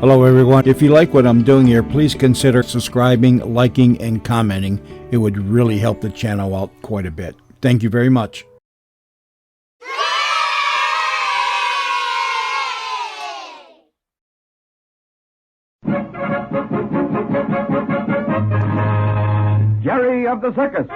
Hello, everyone. If you like what I'm doing here, please consider subscribing, liking, and commenting. It would really help the channel out quite a bit. Thank you very much. Jerry of the Circus.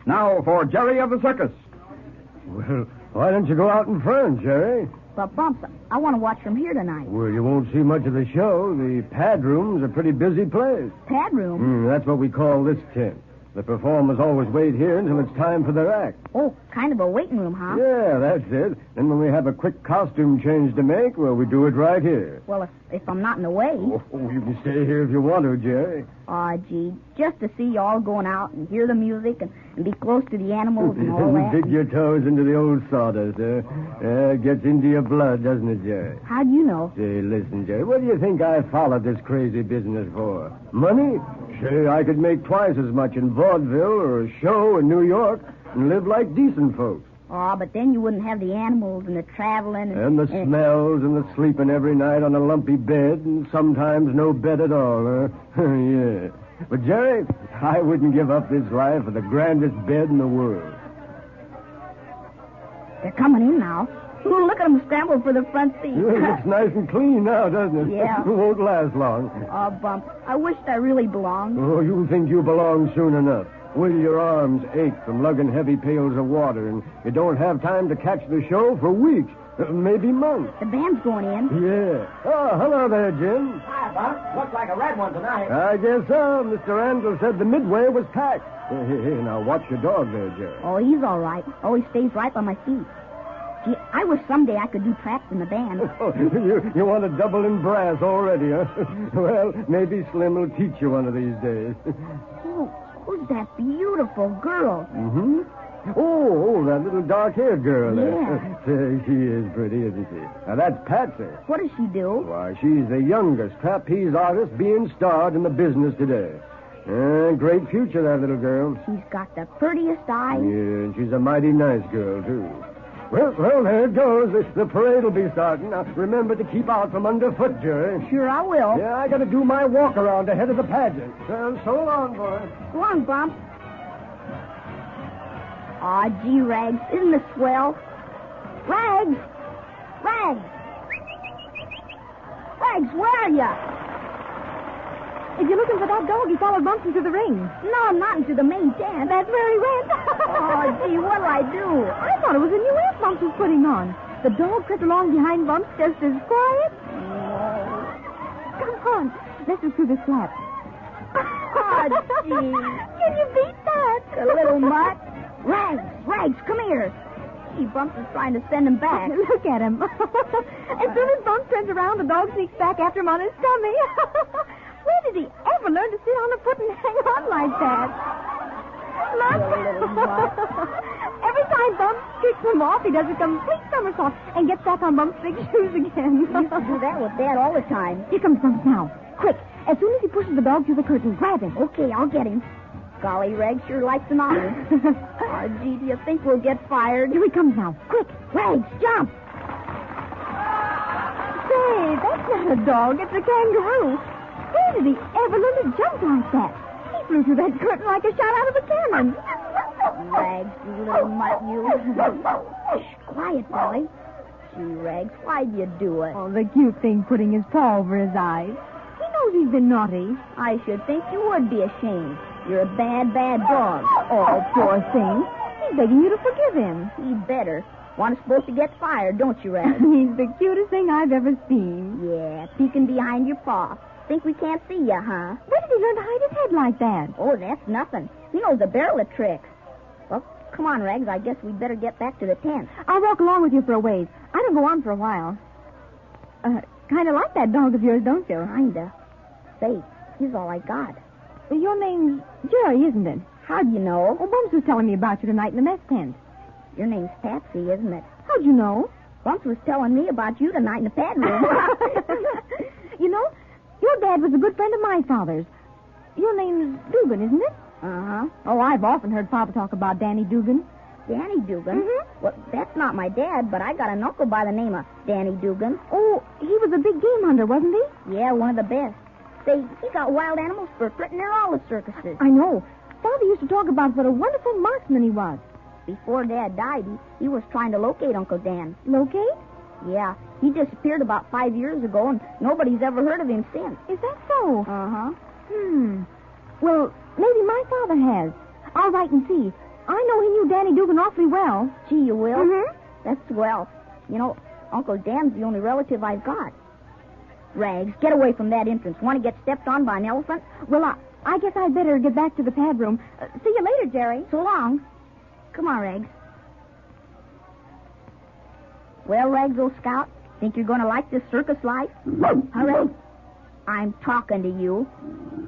Now for Jerry of the Circus. Well, why don't you go out in front, Jerry? But, Bumps, I want to watch from here tonight. Well, you won't see much of the show. The pad room's a pretty busy place. Pad room? That's what we call this tent. The performers always wait here until it's time for their act. Oh, kind of a waiting room, huh? Yeah, that's it. Then when we have a quick costume change to make, well, we do it right here. Well, if I'm not in the way. Oh, you can stay here if you want to, Jerry. Aw, gee, just to see you all going out and hear the music and be close to the animals and all that. Dig your toes into the old sawdust, huh? Yeah, it gets into your blood, doesn't it, Jerry? How'd you know? Say, listen, Jerry, what do you think I followed this crazy business for? Money? Say, I could make twice as much in vaudeville or a show in New York and live like decent folks. Oh, but then you wouldn't have the animals and the traveling. And the smells and the sleeping every night on a lumpy bed and sometimes no bed at all, huh? Yeah. But, Jerry, I wouldn't give up this life for the grandest bed in the world. They're coming in now. Ooh, look at them scramble for the front seat. It looks nice and clean now, doesn't it? Yeah. It won't last long. Oh, Bump, I wished I really belonged. Oh, you'll think you belong soon enough. Will your arms ache from lugging heavy pails of water, and you don't have time to catch the show for weeks, maybe months. The band's going in. Yeah. Oh, hello there, Jim. Hi, Buck. Looks like a red one tonight. I guess so. Mr. Randall said the midway was packed. Here, now watch your dog there, Jerry. Oh, he's all right. Always stays right by my feet. Gee, I wish someday I could do tracks in the band. Oh, you want to double in brass already, huh? Well, maybe Slim will teach you one of these days. Oh, who's that beautiful girl? Mm-hmm. Oh, that little dark-haired girl there. Yeah. Say, she is pretty, isn't she? Now, that's Patsy. What does she do? Why, she's the youngest trapeze artist being starred in the business today. Great future, that little girl. She's got the prettiest eyes. Yeah, and she's a mighty nice girl, too. Well, there it goes. The parade will be starting. Now, remember to keep out from underfoot, Jerry. Sure, I will. Yeah, I got to do my walk around ahead of the pageant. So long, boy. Go on, Bump. Aw, gee, Rags, isn't this swell? Rags! Rags! Rags, where are you? If you're looking for that dog, he followed Bumps into the ring. No, not into the main dance. That's where he went. Oh, gee, what'll I do? I thought it was a new act Bumps was putting on. The dog crept along behind Bumps just as quiet. Come on, let's look through the slap. Oh, gee. Can you beat that? A little mutt. Rags, come here. Gee, Bumps is trying to send him back. Look at him. As soon as Bumps turns around, the dog sneaks back after him on his tummy. Where did he ever learn to sit on a foot and hang on like that? Look. Every time Bumps kicks him off, he does a complete somersault and gets back on Bumps' big shoes again. He used to do that with Dad all the time. Here comes Bumps now. Quick, as soon as he pushes the dog through the curtain, grab him. Okay, I'll get him. Golly, Rags sure likes an honor. Oh, gee, do you think we'll get fired? Here he comes now. Quick. Rags, jump! Say, that's not a dog. It's a kangaroo. Where did he ever learn to jump like that? He flew through that curtain like a shot out of a cannon. Rags, you little mutt, you. Shh, quiet, Polly. Gee, Rags, why'd you do it? Oh, the cute thing putting his paw over his eyes. He knows he's been naughty. I should think you would be ashamed. You're a bad, bad dog. Oh, poor thing. He's begging you to forgive him. He'd better. One's supposed to get fired, don't you, Rags? He's the cutest thing I've ever seen. Yeah, peeking behind your paw. Think we can't see you, huh? Where did he learn to hide his head like that? Oh, that's nothing. He knows a barrel of tricks. Well, come on, Rags. I guess we'd better get back to the tent. I'll walk along with you for a ways. I don't go on for a while. Kind of like that dog of yours, don't you? Kinda. Say, he's all I got. Your name's Jerry, isn't it? How'd you know? Oh, Bumps was telling me about you tonight in the mess tent. Your name's Patsy, isn't it? How'd you know? Bumps was telling me about you tonight in the pad room. You know, your dad was a good friend of my father's. Your name's Dugan, isn't it? Uh-huh. Oh, I've often heard Papa talk about Danny Dugan. Danny Dugan? Mm-hmm. Well, that's not my dad, but I got an uncle by the name of Danny Dugan. Oh, he was a big game hunter, wasn't he? Yeah, one of the best. Say, he got wild animals for pretty near all the circuses. I know. Father used to talk about what a wonderful marksman he was. Before Dad died, he was trying to locate Uncle Dan. Locate? Yeah, he disappeared about 5 years ago, and nobody's ever heard of him since. Is that so? Uh-huh. Well, maybe my father has. I'll write and see. I know he knew Danny Dugan awfully well. Gee, you will? Mm-hmm. That's swell. You know, Uncle Dan's the only relative I've got. Rags, get away from that entrance. Want to get stepped on by an elephant? Well, I guess I'd better get back to the pad room. See you later, Jerry. So long. Come on, Rags. Well, Rags, old scout, think you're going to like this circus life? Hurry. I'm talking to you.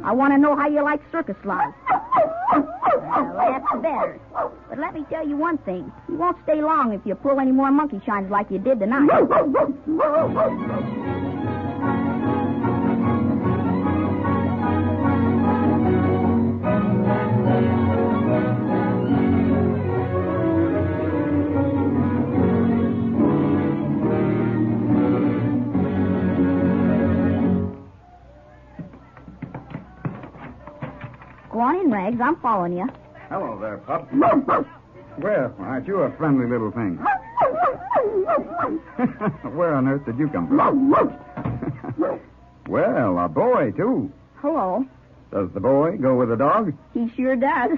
I want to know how you like circus life. Well, that's better. But let me tell you one thing. You won't stay long if you pull any more monkey shines like you did tonight. Go on in, Rags. I'm following you. Hello there, pup. Well, aren't you a friendly little thing? Where on earth did you come from? Well, a boy, too. Hello. Does the boy go with the dog? He sure does.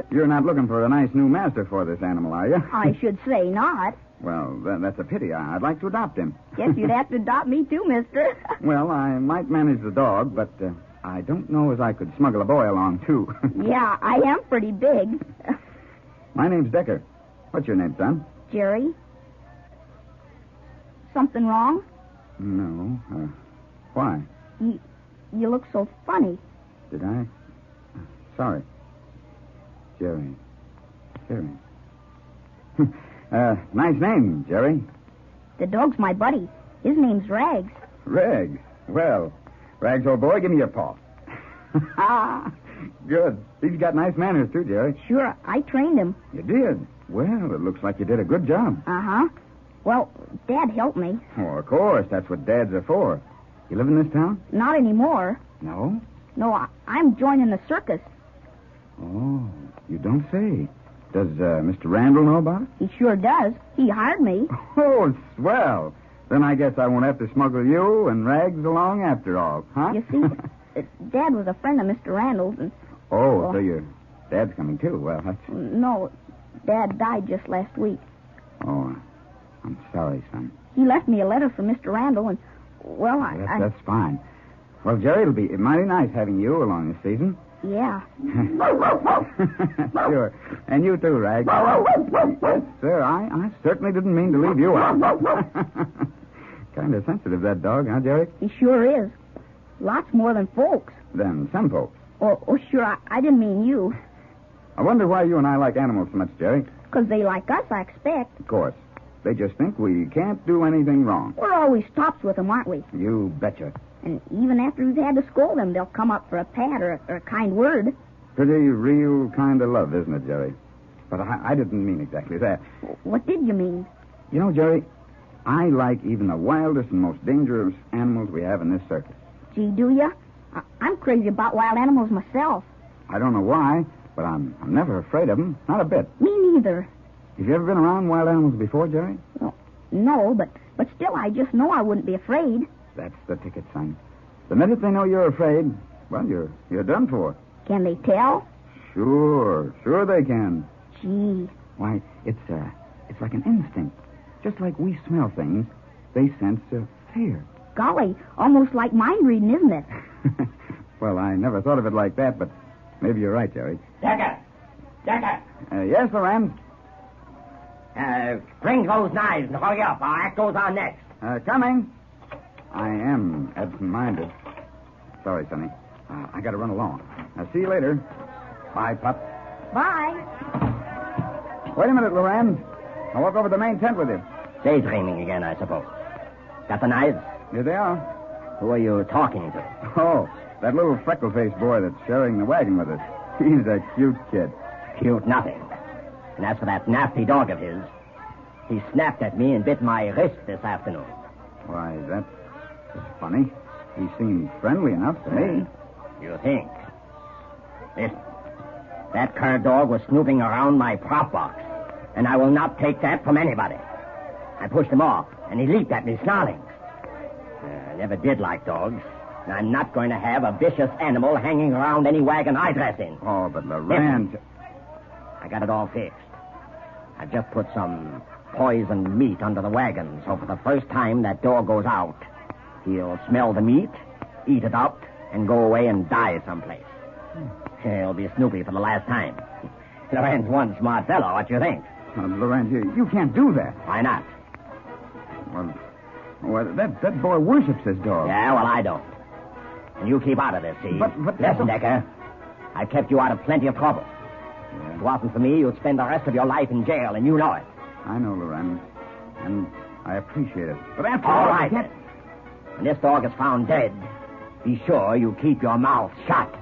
You're not looking for a nice new master for this animal, are you? I should say not. Well, that's a pity. I'd like to adopt him. Guess you'd have to adopt me, too, mister. Well, I might manage the dog, but I don't know as I could smuggle a boy along, too. Yeah, I am pretty big. My name's Decker. What's your name, son? Jerry? Something wrong? No. Why? You look so funny. Did I? Sorry. Jerry. Nice name, Jerry. The dog's my buddy. His name's Rags. Rags. Well, Rags, old boy, give me your paw. Good. He's got nice manners, too, Jerry. Sure, I trained him. You did? Well, it looks like you did a good job. Uh-huh. Well, Dad helped me. Oh, of course. That's what dads are for. You live in this town? Not anymore. No? No, I'm joining the circus. Oh, you don't say. Does Mr. Randall know about it? He sure does. He hired me. Oh, swell. Then I guess I won't have to smuggle you and Rags along after all, huh? You see, Dad was a friend of Mr. Randall's, and... Oh, so your dad's coming, too. Well, that's... No, Dad died just last week. Oh, I'm sorry, son. He left me a letter from Mr. Randall, and, well, That's fine. Well, Jerry, it'll be mighty nice having you along this season. Yeah. Sure. And you too, Rags. Yes, sir. I certainly didn't mean to leave you out. Kind of sensitive, that dog, huh, Jerry? He sure is. Lots more than folks. Than some folks. Oh, sure, I didn't mean you. I wonder why you and I like animals so much, Jerry. 'Cause they like us, I expect. Of course. They just think we can't do anything wrong. We're always tops with them, aren't we? You betcha. And even after we've had to scold them, they'll come up for a pat or a kind word. Pretty real kind of love, isn't it, Jerry? But I didn't mean exactly that. What did you mean? You know, Jerry, I like even the wildest and most dangerous animals we have in this circus. Gee, do you? I'm crazy about wild animals myself. I don't know why, but I'm never afraid of them. Not a bit. Me neither. Have you ever been around wild animals before, Jerry? Well, no, but still, I just know I wouldn't be afraid. That's the ticket, son. The minute they know you're afraid, well, you're done for. Can they tell? Sure they can. Gee. Why, it's like an instinct. Just like we smell things, they sense fear. Golly, almost like mind reading, isn't it? Well, I never thought of it like that, but maybe you're right, Jerry. Decker! Yes, Lorenz? Bring those knives and hurry up. Our act goes on next. Coming. I am absent-minded. Sorry, Sonny. I gotta run along. I'll see you later. Bye, pup. Bye. Wait a minute, Lorenz. I'll walk over to the main tent with you. Daydreaming again, I suppose. Got the knives? Here they are. Who are you talking to? Oh, that little freckle-faced boy that's sharing the wagon with us. He's a cute kid. Cute nothing. And as for that nasty dog of his, he snapped at me and bit my wrist this afternoon. Why, that's funny. He seemed friendly enough to me. You think? Listen, that cur dog was snooping around my prop box, and I will not take that from anybody. I pushed him off, and he leaped at me, snarling. I never did like dogs, and I'm not going to have a vicious animal hanging around any wagon I dress in. Oh, but Lorenz... I got it all fixed. I just put some poisoned meat under the wagon, so for the first time that dog goes out, he'll smell the meat, eat it up, and go away and die someplace. He'll be Snoopy for the last time. Lorenz one smart fellow. What you think? Lorenz, you can't do that. Why not? Well, that boy worships his dog. Yeah, well, I don't. And you keep out of this, see? But Listen, Decker, I've kept you out of plenty of trouble. If it wasn't for me, you'd spend the rest of your life in jail, and you know it. I know, Lorenz, and I appreciate it. But after All all, right. When this dog is found dead, be sure you keep your mouth shut.